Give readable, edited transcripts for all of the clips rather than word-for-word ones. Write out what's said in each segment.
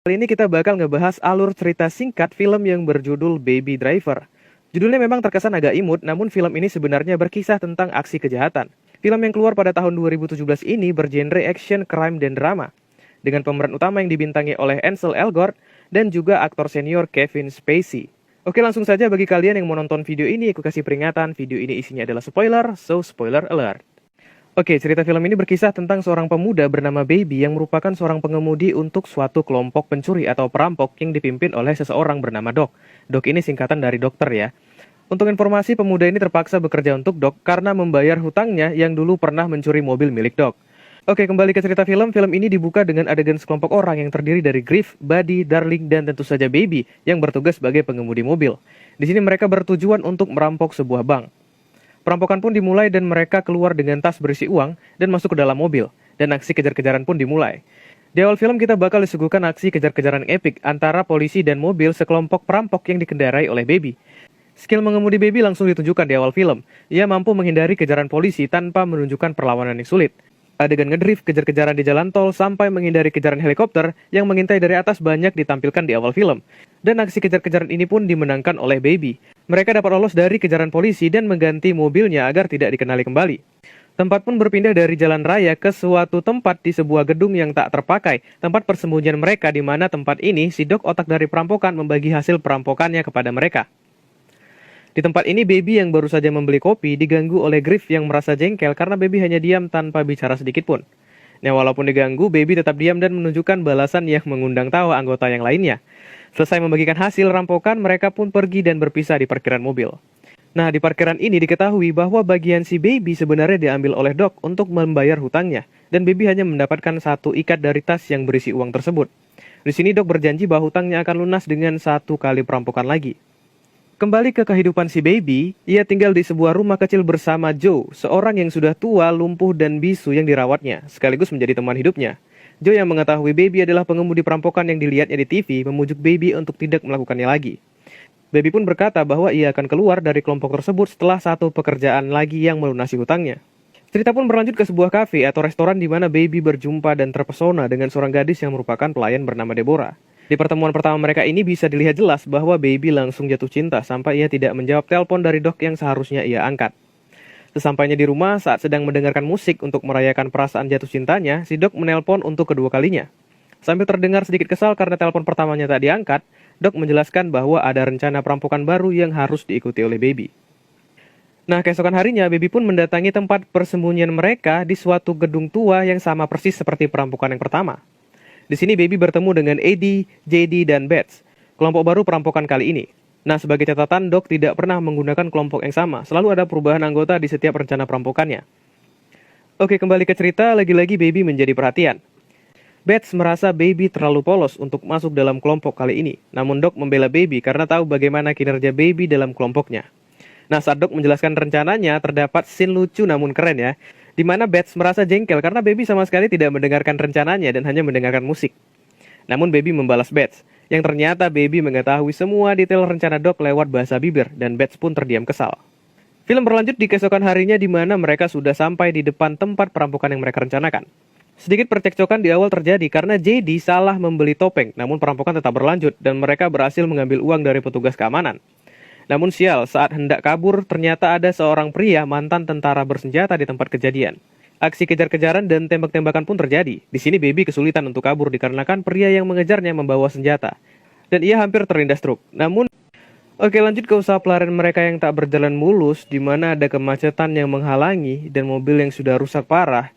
Kali ini kita bakal ngebahas alur cerita singkat film yang berjudul Baby Driver. Judulnya memang terkesan agak imut, namun film ini sebenarnya berkisah tentang aksi kejahatan. Film yang keluar pada tahun 2017 ini bergenre action, crime, dan drama. Dengan pemeran utama yang dibintangi oleh Ansel Elgort dan juga aktor senior Kevin Spacey. Oke, langsung saja bagi kalian yang mau nonton video ini, aku kasih peringatan, video ini isinya adalah spoiler, so spoiler alert. Oke, cerita film ini berkisah tentang seorang pemuda bernama Baby yang merupakan seorang pengemudi untuk suatu kelompok pencuri atau perampok yang dipimpin oleh seseorang bernama Doc. Doc ini singkatan dari dokter ya. Untuk informasi, pemuda ini terpaksa bekerja untuk Doc karena membayar hutangnya yang dulu pernah mencuri mobil milik Doc. Oke, kembali ke cerita film. Film ini dibuka dengan adegan sekelompok orang yang terdiri dari Griff, Buddy, Darling, dan tentu saja Baby yang bertugas sebagai pengemudi mobil. Di sini mereka bertujuan untuk merampok sebuah bank. Perampokan pun dimulai dan mereka keluar dengan tas berisi uang dan masuk ke dalam mobil. Dan aksi kejar-kejaran pun dimulai. Di awal film kita bakal disuguhkan aksi kejar-kejaran epik antara polisi dan mobil sekelompok perampok yang dikendarai oleh Baby. Skill mengemudi Baby langsung ditunjukkan di awal film. Ia mampu menghindari kejaran polisi tanpa menunjukkan perlawanan yang sulit. Adegan ngedrift, kejar-kejaran di jalan tol, sampai menghindari kejaran helikopter yang mengintai dari atas banyak ditampilkan di awal film. Dan aksi kejar-kejaran ini pun dimenangkan oleh Baby. Mereka dapat lolos dari kejaran polisi dan mengganti mobilnya agar tidak dikenali kembali. Tempat pun berpindah dari jalan raya ke suatu tempat di sebuah gedung yang tak terpakai, tempat persembunyian mereka di mana tempat ini si Doc otak dari perampokan membagi hasil perampokannya kepada mereka. Di tempat ini Baby yang baru saja membeli kopi diganggu oleh Griff yang merasa jengkel karena Baby hanya diam tanpa bicara sedikit pun. Nah, walaupun diganggu, Baby tetap diam dan menunjukkan balasan yang mengundang tawa anggota yang lainnya. Selesai membagikan hasil rampokan, mereka pun pergi dan berpisah di parkiran mobil. Nah, di parkiran ini diketahui bahwa bagian si Baby sebenarnya diambil oleh Doc untuk membayar hutangnya, dan Baby hanya mendapatkan satu ikat dari tas yang berisi uang tersebut. Di sini Doc berjanji bahwa hutangnya akan lunas dengan satu kali perampokan lagi. Kembali ke kehidupan si Baby, ia tinggal di sebuah rumah kecil bersama Joe, seorang yang sudah tua, lumpuh, dan bisu yang dirawatnya, sekaligus menjadi teman hidupnya. Joe yang mengetahui Baby adalah pengemudi perampokan yang dilihatnya di TV, memujuk Baby untuk tidak melakukannya lagi. Baby pun berkata bahwa ia akan keluar dari kelompok tersebut setelah satu pekerjaan lagi yang melunasi hutangnya. Cerita pun berlanjut ke sebuah kafe atau restoran di mana Baby berjumpa dan terpesona dengan seorang gadis yang merupakan pelayan bernama Deborah. Di pertemuan pertama mereka ini bisa dilihat jelas bahwa Baby langsung jatuh cinta sampai ia tidak menjawab telepon dari Doc yang seharusnya ia angkat. Sesampainya di rumah saat sedang mendengarkan musik untuk merayakan perasaan jatuh cintanya, si Doc menelpon untuk kedua kalinya. Sambil terdengar sedikit kesal karena telepon pertamanya tak diangkat, Doc menjelaskan bahwa ada rencana perampokan baru yang harus diikuti oleh Baby. Nah, keesokan harinya Baby pun mendatangi tempat persembunyian mereka di suatu gedung tua yang sama persis seperti perampokan yang pertama. Di sini Baby bertemu dengan Eddie, JD, dan Bets, kelompok baru perampokan kali ini. Nah, sebagai catatan, Doc tidak pernah menggunakan kelompok yang sama. Selalu ada perubahan anggota di setiap rencana perampokannya. Oke, kembali ke cerita, lagi-lagi Baby menjadi perhatian. Bets merasa Baby terlalu polos untuk masuk dalam kelompok kali ini. Namun Doc membela Baby karena tahu bagaimana kinerja Baby dalam kelompoknya. Nah, saat Doc menjelaskan rencananya, terdapat scene lucu namun keren ya, di mana Bets merasa jengkel karena Baby sama sekali tidak mendengarkan rencananya dan hanya mendengarkan musik. Namun Baby membalas Bets, yang ternyata Baby mengetahui semua detail rencana Doc lewat bahasa bibir dan Bets pun terdiam kesal. Film berlanjut di keesokan harinya di mana mereka sudah sampai di depan tempat perampokan yang mereka rencanakan. Sedikit percekcokan di awal terjadi karena JD salah membeli topeng, namun perampokan tetap berlanjut dan mereka berhasil mengambil uang dari petugas keamanan. Namun sial, saat hendak kabur ternyata ada seorang pria mantan tentara bersenjata di tempat kejadian. Aksi kejar-kejaran dan tembak-tembakan pun terjadi. Di sini Baby kesulitan untuk kabur dikarenakan pria yang mengejarnya membawa senjata. Dan ia hampir terlindas truk. Namun, oke, lanjut ke usaha pelarian mereka yang tak berjalan mulus, di mana ada kemacetan yang menghalangi dan mobil yang sudah rusak parah.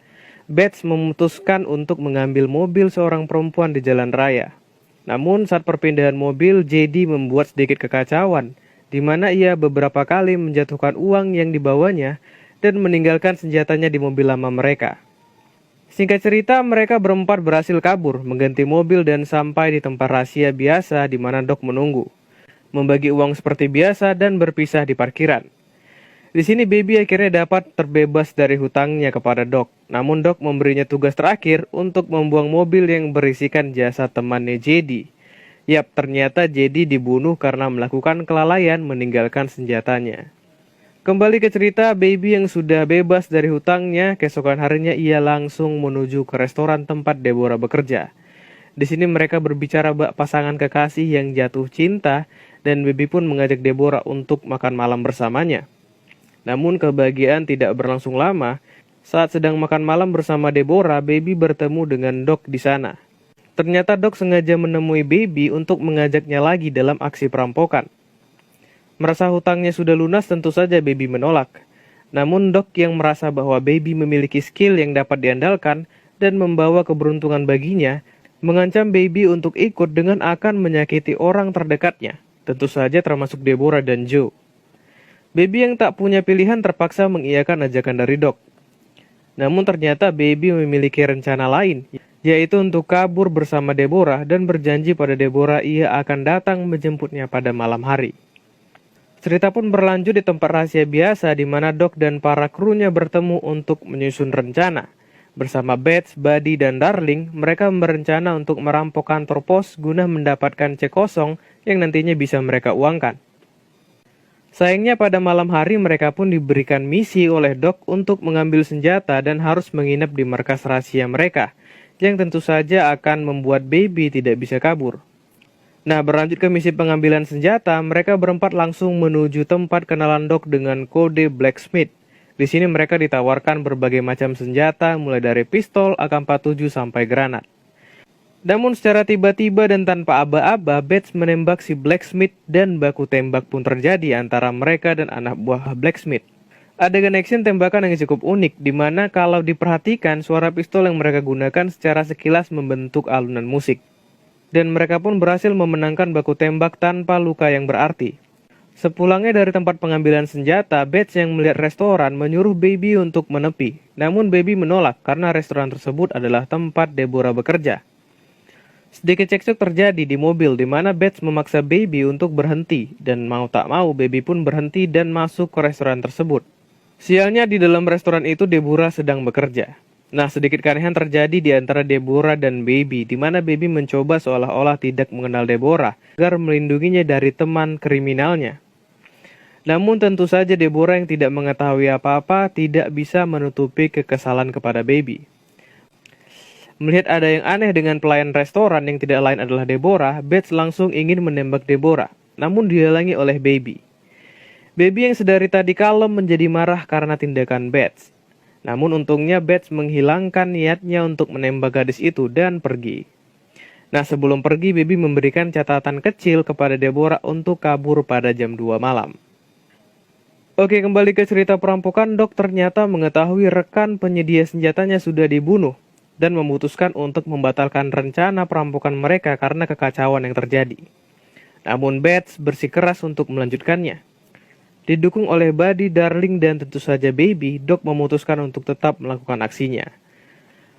Bets memutuskan untuk mengambil mobil seorang perempuan di jalan raya. Namun saat perpindahan mobil, JD membuat sedikit kekacauan, di mana ia beberapa kali menjatuhkan uang yang dibawanya dan meninggalkan senjatanya di mobil lama mereka. Singkat cerita, mereka berempat berhasil kabur, mengganti mobil dan sampai di tempat rahasia biasa di mana Doc menunggu. Membagi uang seperti biasa dan berpisah di parkiran. Di sini Baby akhirnya dapat terbebas dari hutangnya kepada Doc. Namun Doc memberinya tugas terakhir untuk membuang mobil yang berisikan jasad temannya JD. Yap, ternyata JD dibunuh karena melakukan kelalaian meninggalkan senjatanya. Kembali ke cerita, Baby yang sudah bebas dari hutangnya, keesokan harinya ia langsung menuju ke restoran tempat Deborah bekerja. Di sini mereka berbicara bak pasangan kekasih yang jatuh cinta dan Baby pun mengajak Deborah untuk makan malam bersamanya. Namun kebahagiaan tidak berlangsung lama. Saat sedang makan malam bersama Deborah, Baby bertemu dengan Doc di sana. Ternyata Doc sengaja menemui Baby untuk mengajaknya lagi dalam aksi perampokan. Merasa hutangnya sudah lunas, tentu saja Baby menolak. Namun Doc yang merasa bahwa Baby memiliki skill yang dapat diandalkan dan membawa keberuntungan baginya, mengancam Baby untuk ikut dengan akan menyakiti orang terdekatnya, tentu saja termasuk Deborah dan Joe. Baby yang tak punya pilihan terpaksa mengiyakan ajakan dari Doc. Namun ternyata Baby memiliki rencana lain, yaitu untuk kabur bersama Deborah dan berjanji pada Deborah ia akan datang menjemputnya pada malam hari. Cerita pun berlanjut di tempat rahasia biasa di mana Doc dan para krunya bertemu untuk menyusun rencana. Bersama Bates, Buddy, dan Darling, mereka berencana untuk merampok kantor pos guna mendapatkan cek kosong yang nantinya bisa mereka uangkan. Sayangnya pada malam hari mereka pun diberikan misi oleh Doc untuk mengambil senjata dan harus menginap di markas rahasia mereka, yang tentu saja akan membuat Baby tidak bisa kabur. Nah, berlanjut ke misi pengambilan senjata, mereka berempat langsung menuju tempat kenalan Doc dengan kode Blacksmith. Di sini mereka ditawarkan berbagai macam senjata, mulai dari pistol, AK-47 sampai granat. Namun secara tiba-tiba dan tanpa aba-aba, Bates menembak si Blacksmith dan baku tembak pun terjadi antara mereka dan anak buah Blacksmith. Adegan action tembakan yang cukup unik, di mana kalau diperhatikan suara pistol yang mereka gunakan secara sekilas membentuk alunan musik. Dan mereka pun berhasil memenangkan baku tembak tanpa luka yang berarti. Sepulangnya dari tempat pengambilan senjata, Bates yang melihat restoran menyuruh Baby untuk menepi. Namun Baby menolak karena restoran tersebut adalah tempat Deborah bekerja. Sedikit cekcok terjadi di mobil di mana Bates memaksa Baby untuk berhenti. Dan mau tak mau Baby pun berhenti dan masuk ke restoran tersebut. Sialnya di dalam restoran itu Deborah sedang bekerja. Nah, sedikit keanehan terjadi di antara Deborah dan Baby, di mana Baby mencoba seolah-olah tidak mengenal Deborah agar melindunginya dari teman kriminalnya. Namun tentu saja Deborah yang tidak mengetahui apa-apa tidak bisa menutupi kekesalan kepada Baby. Melihat ada yang aneh dengan pelayan restoran yang tidak lain adalah Deborah, Bates langsung ingin menembak Deborah, namun dihalangi oleh Baby. Baby yang sedari tadi kalem menjadi marah karena tindakan Bates. Namun untungnya Bates menghilangkan niatnya untuk menembak gadis itu dan pergi. Nah, sebelum pergi Baby memberikan catatan kecil kepada Deborah untuk kabur pada jam 2 malam. Oke, kembali ke cerita perampokan. Doc ternyata mengetahui rekan penyedia senjatanya sudah dibunuh dan memutuskan untuk membatalkan rencana perampokan mereka karena kekacauan yang terjadi. Namun Bates bersikeras untuk melanjutkannya. Didukung oleh Buddy, Darling, dan tentu saja Baby, Doc memutuskan untuk tetap melakukan aksinya.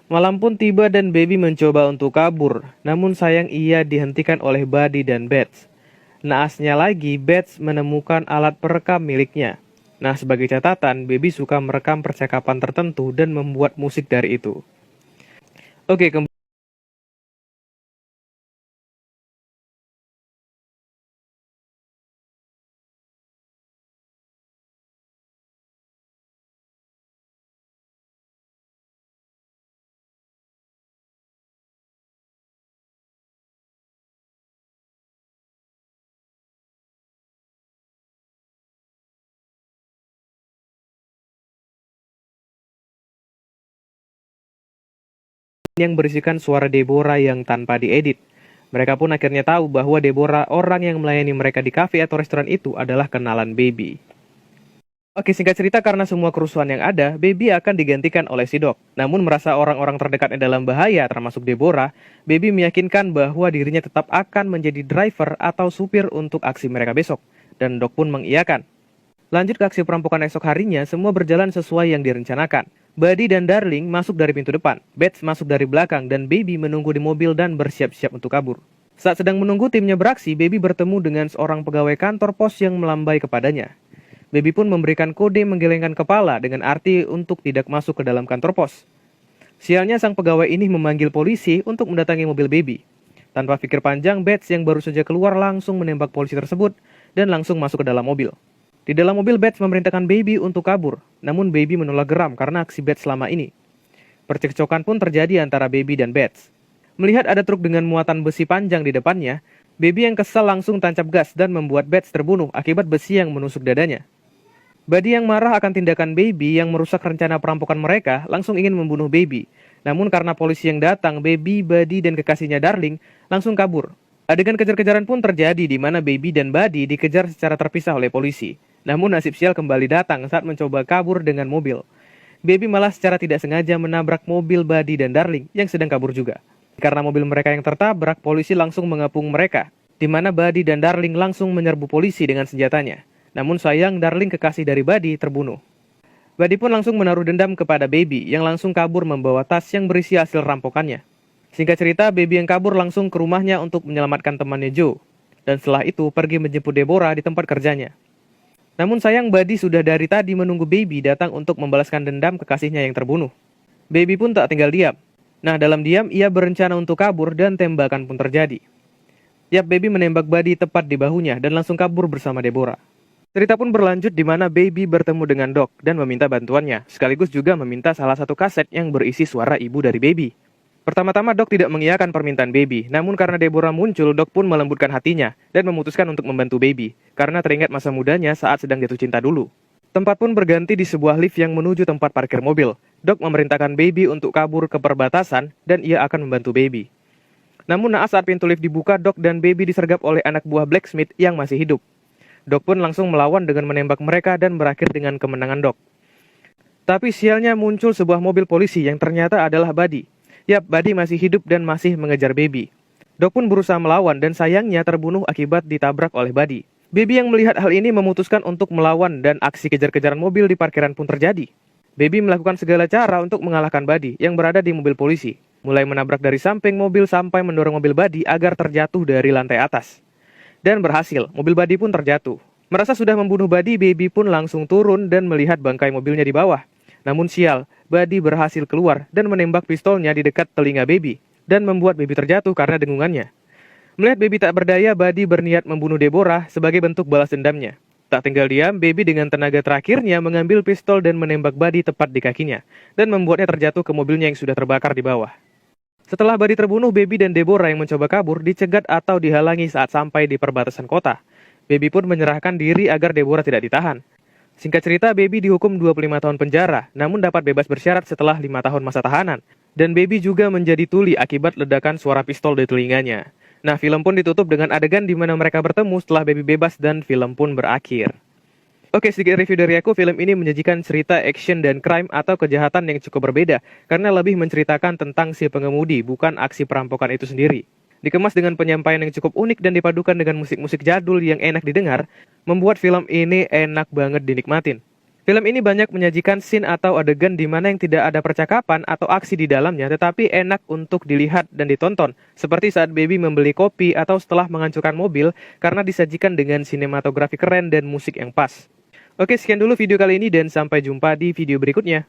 Malam pun tiba dan Baby mencoba untuk kabur, namun sayang ia dihentikan oleh Buddy dan Bates. Naasnya lagi, Bates menemukan alat perekam miliknya. Nah, sebagai catatan, Baby suka merekam percakapan tertentu dan membuat musik dari itu. Oke, yang berisikan suara Deborah yang tanpa diedit. Mereka pun akhirnya tahu bahwa Deborah, orang yang melayani mereka di kafe atau restoran itu, adalah kenalan Baby. Oke, singkat cerita, karena semua kerusuhan yang ada, Baby akan digantikan oleh si Doc. Namun merasa orang-orang terdekatnya dalam bahaya, termasuk Deborah, Baby meyakinkan bahwa dirinya tetap akan menjadi driver atau supir untuk aksi mereka besok. Dan Doc pun mengiyakan. Lanjut ke aksi perampokan esok harinya, semua berjalan sesuai yang direncanakan. Buddy dan Darling masuk dari pintu depan, Bates masuk dari belakang, dan Baby menunggu di mobil dan bersiap-siap untuk kabur. Saat sedang menunggu timnya beraksi, Baby bertemu dengan seorang pegawai kantor pos yang melambai kepadanya. Baby pun memberikan kode menggelengkan kepala dengan arti untuk tidak masuk ke dalam kantor pos. Sialnya sang pegawai ini memanggil polisi untuk mendatangi mobil Baby. Tanpa pikir panjang, Bates yang baru saja keluar langsung menembak polisi tersebut dan langsung masuk ke dalam mobil. Di dalam mobil, Bates memerintahkan Baby untuk kabur, namun Baby menolak geram karena aksi Bates selama ini. Percekcokan pun terjadi antara Baby dan Bates. Melihat ada truk dengan muatan besi panjang di depannya, Baby yang kesal langsung tancap gas dan membuat Bats terbunuh akibat besi yang menusuk dadanya. Buddy yang marah akan tindakan Baby yang merusak rencana perampokan mereka langsung ingin membunuh Baby. Namun karena polisi yang datang, Baby, Buddy, dan kekasihnya Darling langsung kabur. Adegan kejar-kejaran pun terjadi di mana Baby dan Buddy dikejar secara terpisah oleh polisi. Namun nasib sial kembali datang saat mencoba kabur dengan mobil. Baby malah secara tidak sengaja menabrak mobil Buddy dan Darling yang sedang kabur juga. Karena mobil mereka yang tertabrak, polisi langsung mengepung mereka, di mana Buddy dan Darling langsung menyerbu polisi dengan senjatanya. Namun sayang, Darling kekasih dari Buddy terbunuh. Buddy pun langsung menaruh dendam kepada Baby yang langsung kabur membawa tas yang berisi hasil rampokannya. Singkat cerita, Baby yang kabur langsung ke rumahnya untuk menyelamatkan temannya Joe. Dan setelah itu pergi menjemput Deborah di tempat kerjanya. Namun sayang, Buddy sudah dari tadi menunggu Baby datang untuk membalaskan dendam kekasihnya yang terbunuh. Baby pun tak tinggal diam. Nah, dalam diam ia berencana untuk kabur dan tembakan pun terjadi. Yap, Baby menembak Buddy tepat di bahunya dan langsung kabur bersama Deborah. Cerita pun berlanjut di mana Baby bertemu dengan Doc dan meminta bantuannya, sekaligus juga meminta salah satu kaset yang berisi suara ibu dari Baby. Pertama-tama Doc tidak mengiyakan permintaan Baby, namun karena Deborah muncul, Doc pun melembutkan hatinya dan memutuskan untuk membantu Baby, karena teringat masa mudanya saat sedang jatuh cinta dulu. Tempat pun berganti di sebuah lift yang menuju tempat parkir mobil. Doc memerintahkan Baby untuk kabur ke perbatasan dan ia akan membantu Baby. Namun naas saat pintu lift dibuka, Doc dan Baby disergap oleh anak buah Blacksmith yang masih hidup. Doc pun langsung melawan dengan menembak mereka dan berakhir dengan kemenangan Doc. Tapi sialnya muncul sebuah mobil polisi yang ternyata adalah Buddy. Yap, Buddy masih hidup dan masih mengejar Baby. Doc pun berusaha melawan dan sayangnya terbunuh akibat ditabrak oleh Buddy. Baby yang melihat hal ini memutuskan untuk melawan dan aksi kejar-kejaran mobil di parkiran pun terjadi. Baby melakukan segala cara untuk mengalahkan Buddy yang berada di mobil polisi. Mulai menabrak dari samping mobil sampai mendorong mobil Buddy agar terjatuh dari lantai atas. Dan berhasil, mobil Buddy pun terjatuh. Merasa sudah membunuh Buddy, Baby pun langsung turun dan melihat bangkai mobilnya di bawah. Namun sial, Buddy berhasil keluar dan menembak pistolnya di dekat telinga Baby dan membuat Baby terjatuh karena dengungannya. Melihat Baby tak berdaya, Buddy berniat membunuh Deborah sebagai bentuk balas dendamnya. Tak tinggal diam, Baby dengan tenaga terakhirnya mengambil pistol dan menembak Buddy tepat di kakinya, dan membuatnya terjatuh ke mobilnya yang sudah terbakar di bawah. Setelah Buddy terbunuh, Baby dan Deborah yang mencoba kabur dicegat atau dihalangi saat sampai di perbatasan kota. Baby pun menyerahkan diri agar Deborah tidak ditahan. Singkat cerita, Baby dihukum 25 tahun penjara, namun dapat bebas bersyarat setelah 5 tahun masa tahanan. Dan Baby juga menjadi tuli akibat ledakan suara pistol di telinganya. Nah, film pun ditutup dengan adegan di mana mereka bertemu setelah Baby bebas dan film pun berakhir. Oke, sedikit review dari aku, film ini menyajikan cerita action dan crime atau kejahatan yang cukup berbeda, karena lebih menceritakan tentang si pengemudi, bukan aksi perampokan itu sendiri. Dikemas dengan penyampaian yang cukup unik dan dipadukan dengan musik-musik jadul yang enak didengar, membuat film ini enak banget dinikmatin. Film ini banyak menyajikan scene atau adegan di mana yang tidak ada percakapan atau aksi di dalamnya, tetapi enak untuk dilihat dan ditonton. Seperti saat Baby membeli kopi atau setelah menghancurkan mobil, karena disajikan dengan sinematografi keren dan musik yang pas. Oke, sekian dulu video kali ini dan sampai jumpa di video berikutnya.